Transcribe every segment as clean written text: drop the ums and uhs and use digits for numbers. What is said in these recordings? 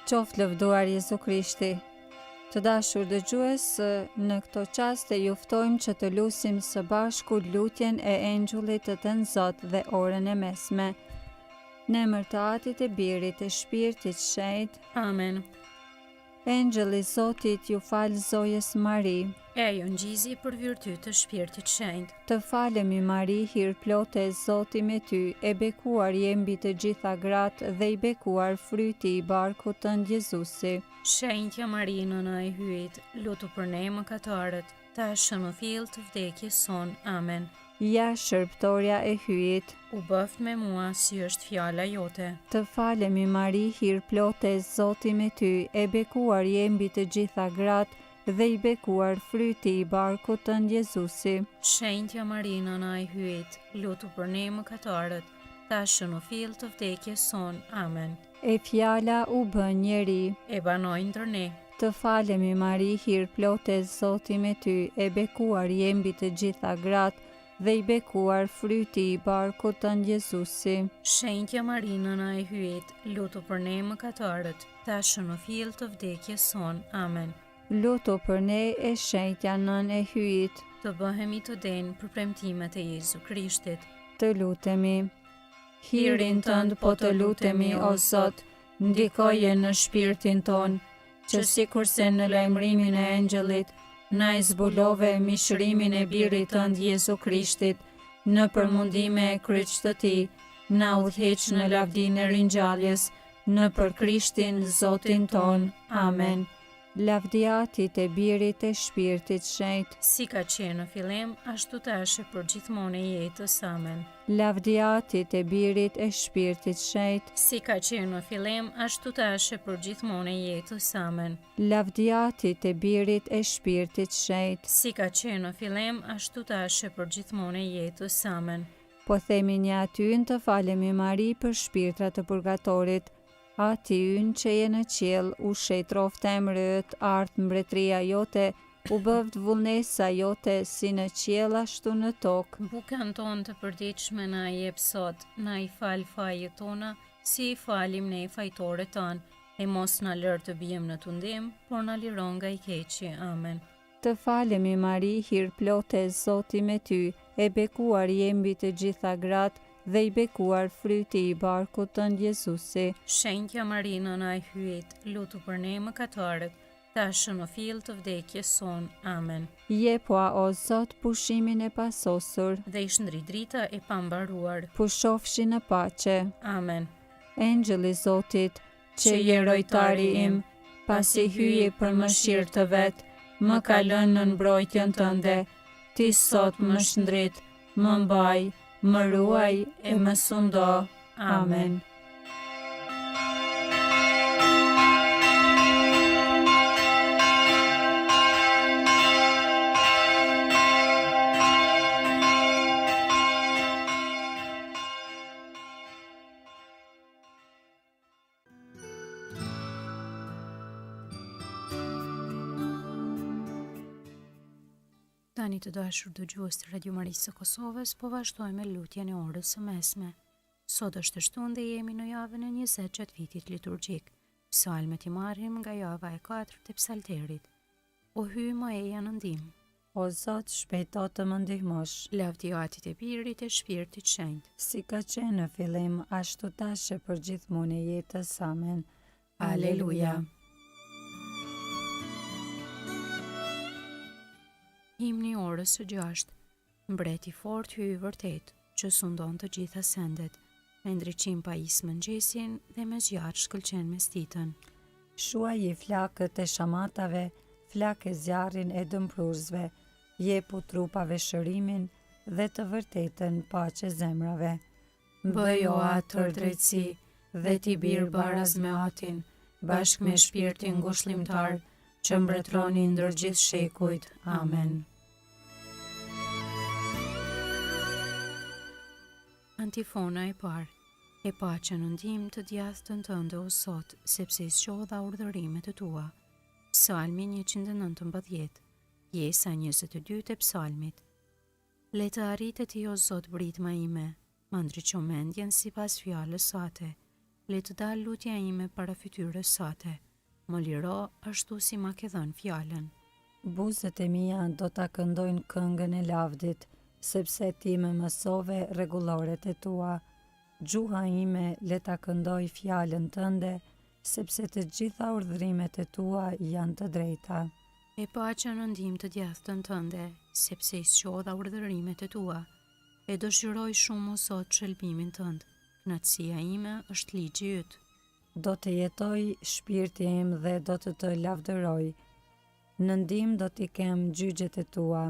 Qoftë lëvduar Jezu Krishti. Të dashur dëgjues, në këto qaste ju ftojmë që të lutim së bashku lutjen e engjullit të thënë Zot dhe orën e mesme. Në emër të Atit e Birit e Shpirtit Shenjtë. Amen. Engjëlli i Zotit ju fal zojës Mari. E ju ngjizi për virtyt të Shpirtit Shenjtë. Të falemi Mari, hir plote Zoti me ty, e bekuar je mbi të gjitha gratë dhe i bekuar fryti i barkut tënd Jezusi. Shenjtja Mari, nëna e hyjit, lutu për ne mëkatarët, tashmë në fill të vdekjes son. Amen. Ja shërbëtorja e hyjit, U bëft me mua si është fjala jote. të falemi Mari, hir plote Zoti me ty, e bekuar je mbi të gjitha gratë dhe i bekuar fryti i barkut tënd Jezusi. Shenjtja Mari, nëna e hyjit, lutu për ne mëkatarët, tashmë në fill të vdekjes son. Amen. E fjala u bë njeri. E banoi ndër ne. Të falemi Mari, hir plote Zoti me ty, e bekuar je mbi të gjitha gratë dhe i bekuar fryti i barkut tënd Jezusi. Shenjtja Mari, nëna e hyjit, lutu për ne mëkatarët, tashmë në fill të vdekjes son. Amen. Lutu për ne e shenjtja nën e hyjit, Të bëhemi të denjë për premtimet e Jezu Krishtit. të lutemi. Hirin tënd po të lutemi o Zot, ndikoje në shpirtin ton, që sikurse në lajmërimin e engjëllit na e zbulove mishërimin e birit tënd Jezu Krishtit, në përmundime e kryqit të tij, na udhëheq në lavdinë e ringjalljes, në për Krishtin Zotin ton. Amen. Lavdia Atit e Birit e Shpirtit Shenjtë. Si ka qenë në fillim, ashtu tash e për gjithmonë e jetës. Amen. Lavdia Atit e Birit e Shpirtit Shenjtë. Si ka qenë në fillim, ashtu tash e për gjithmonë e jetës. Amen. Lavdia Atit e Birit e Shpirtit Shenjtë. Si ka qenë në fillim, ashtu tash e për gjithmonë e jetës. Amen. Po themi një atyn të falemi Mari për shpirtrat të purgatorit. Ati ynë që je në qiell, u shetroft emrët, art mbretëria jote, u bëvt vullnesa jote si në qiell ashtu në tokë. Bukën tonë të përditshme na i jep sot, na i fal fajet tona, si i falim ne fajtorët tanë, e mos na lër të bijmë në tundim, por na liron nga i keqi. Amen. Të falemi Mari, hir plote Zoti me ty, e bekuar je mbi të gjitha gratë dhe i bekuar fryti i barkut tënd Jezusi. Shenjtja Mari, nëna e hyjit, lutu për ne mëkatarët, tashmë në fill të vdekjes son. Amen. Jepua o Zot pushimin e pasosur, Dhe i shndri drita e pambaruar. pushofshi në paqe. Amen. Engjëlli i Zotit, që je rojtari im, pasi hyje për mëshirë të vet, më ka lënë në mbrojtjen tënde. Ti sot më shndrit, më mbaj, më ruaj e më sundo. Amen. Tani të dashur dëgjues të Radio Marisë së Kosovës, po vazhdojmë me lutjen e orës së mesme. Sot është shtunë dhe jemi në javën e 20 gjatë vitit liturgjik. Psalmet i marrim nga java e 4 të psalterit. O hyj më eja në ndihmë. O Zot, shpejto të më ndihmosh. Lavdia Atit e Birit e Shpirtit Shenjtë. Si ka qenë në fillim, ashtu tash e për gjithmonë e jetës. Amen. Aleluja. Himni orës së 6. Mbreti fort hyj vërtet, që sundon të gjitha sendet, me ndriqim pa is mëngjesin dhe me zjarr shkëlqen me stitën. Shuaj i flakët e shamatave, flak e zjarrin e dëmpruzve, jepu trupave shërimin dhe të vërtetën paqe zemrave. Bëj o atër drejtësi dhe ti birë baraz me atin, bashk me shpirtin ngushëllimtar, që mbretroni ndër gjithë shekujt. Amen. Antifona e parë. E pace në ndihmë të djathtën tënde o Zot, sepse i zgjodha urdhërimet e tua. Psalmi 119. Pjesa 22 e psalmit. Le të arritet i o Zot britma ime, më ndriqo mendjen sipas fjalës sate. le të dalë lutja ime para fytyrës sate. Më liro ashtu si ma ke dhënë fjalën. Buzët e mia do ta këndojnë këngën e lavdit, sepse ti më mësove rregulloret e tua. Gjuha ime le ta këndoj fjalën tënde, sepse të gjitha urdhrimet e tua janë të drejta. E paqja në ndihmë të djathtën tënde, sepse i sqodha urdhërimet e tua. E dëshiroj shumë o Zot shëlbimin tënd. Kënaqësia ime është ligji yt. Do të jetoj shpirti im dhe do të lavdëroj. Në ndihmë do t'i kem gjygjet e tua.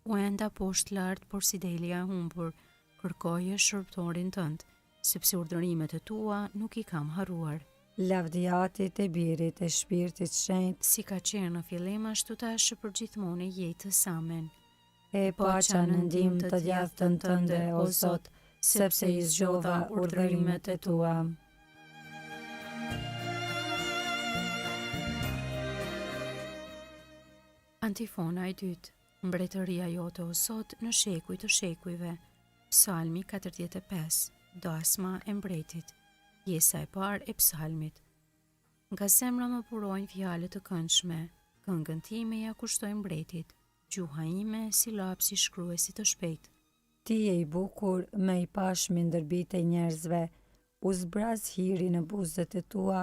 U enda poshtë lart, por si delja e humbur, kërkoje shërbëtorin tënd, sepse urdhërimet e tua nuk i kam harruar. Lavdiatit e Birit e Shpirtit Shenjtë, Si ka qenë në fillim ashtu tash për gjithmonë e jetës. Amen. e paqa në ndihmë të djathtën tënde, o Zot, sepse i zgjodha urdhërimet e tua. Antifona e dytë. Mbretëria jote o Zot në shekuj të shekujve. Psalmi 45. Dasma e mbretit. Pjesa e parë e psalmit. Nga zemra më burojnë fjalët të këndshme, këngën time ja kushtoj mbretit, gjuha ime si lapsi shkruesi të shpejt. Ti je i bukur me i pashmi ndërbit e njerëzve, u zbraz hiri në buzët e tua,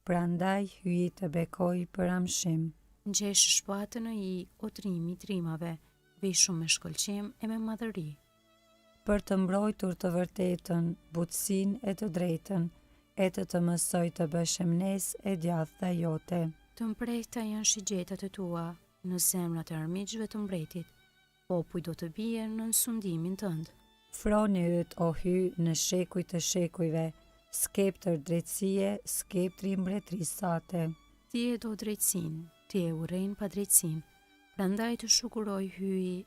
prandaj hyi të bekoj për amshim. Ngjesh shpatën e i o trimi trimave, veshur me shkëlqim e me madhëri. Për të mbrojtur të vërtetën, butësinë e të drejtën, e të mësoj të bësh emnes e djathta jote. Të mprejta janë shigjetat e tua, në zemrat e armiqve të mbretit, popuj do të bie në sundimin tënd. Froni yt o hy në shekuj të shekujve, skeptër drejtësie, skeptri mbretërisë sate. Ti e do drejtsin, ti e urren pa drejtsin, prandaj të shukuroj hyi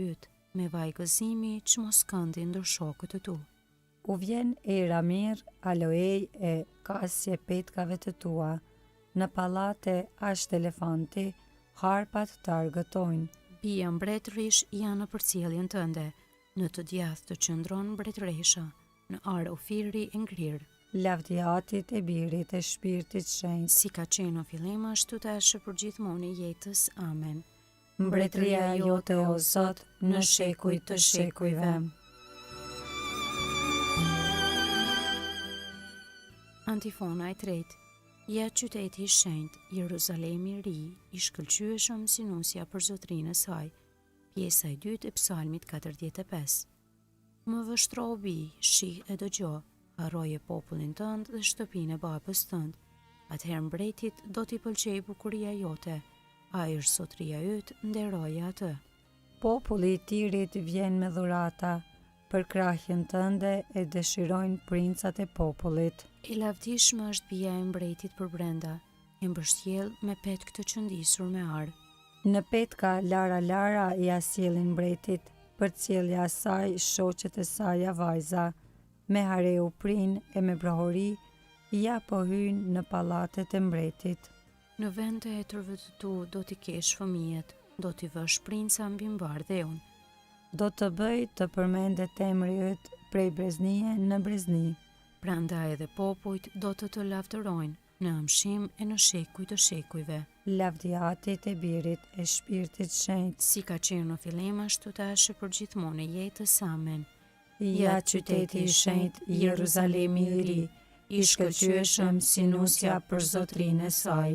yt, me vaj gëzimi që mos këndi ndër shokët e tu. U vjen era mirë, aloej e kasje petkave të tua, në pallate ashtë elefanti, harpat të argëtojnë. Bia mbretërish janë në përcjelljen tënde, në të djathtë të qëndron mbretëresha, në arë ofiri e ngrirë. Lavdiatit e Birit e Shpirtit Shenjtë, Si ka qenë në fillim ashtu tash për gjithmonë i jetës. Amen. mbretëria jote o Zot në shekuj të shekujve. Antifona e tretë. Ja qyteti i shenjtë, Jeruzalemi i ri, i shkëlqyeshëm si nusja për zotrinë e saj. Pjesa e dytë e psalmit 45. Më vështro bi, shih e dëgjo, harroje popullin tënd dhe shtëpinë e babës tënd. Atëherë mbretit do t'i pëlqej bukuria jote, a është sotria yt, nderoje atë. Populli i Tirit vjen me dhurata, për krahjen tënde e dëshirojnë princat e popullit. E lavdishme është bia e mbretit për brenda, e mbështjell me petkë të qëndisur me arë. Në petka lara i asjellin mbretit, për cilja saj shoqet e saja vajza, me hareu prin e me brohori, ja po hynë në pallatet e mbretit. Në vend të etërve të tu do t'i kesh fëmijet, do t'i vësh princa mbi mbar dhe unë. Do të bëj të përmendet emri yt prej breznie në brezni. Prandaj edhe popujt do të lavdërojnë në amshim e në shekuj të shekujve. Lavdiatit e Birit e Shpirtit Shenjtë, Si ka qenë në fillim ashtu tash për gjithmonë e jetës. Amen. ja qyteti i shenjtë, Jeruzalemi i ri, i shkëlqyeshëm si nusja për zotrinë e saj.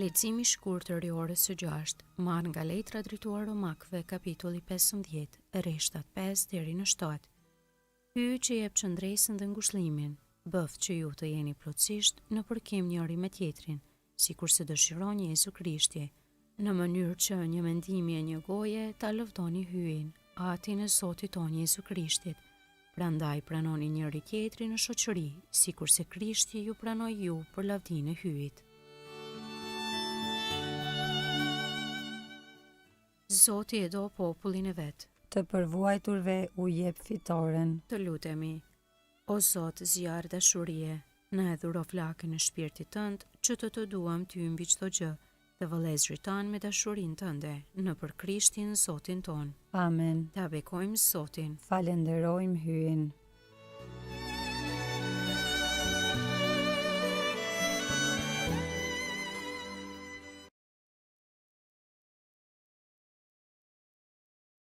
Leximi i shkurtër i orës së 6, marrë nga Letra drejtuar Romakëve, kapitulli 15, rreshtat 5 deri në 7. Hy që jep qëndresën dhe ngushëllimin, bëft që ju të jeni plotësisht në përkim njëri me tjetrin, sikur se dëshiron Jezu Krishti, në mënyrë që një mendimi e një goje ta lëvdoni hyin, atin e Zotit ton Jezu Krishtit. Prandaj pranoni njëri tjetrin në shoqëri, sikur se Krishti ju pranoi ju për lavdinë e hyjit. Zoti e do popullin e vet. Të përvuajturve u jep fitoren. Të lutemi. O Zot, zjarr dashurie, na e dhuro flakën e shpirtit tënd, që të duam ty mbi çdo gjë, dhe vëllezërit tanë me dashurinë tënde, në për Krishtin Zotin ton. Amen. Ta bekojmë Zotin. Falenderojmë hyn.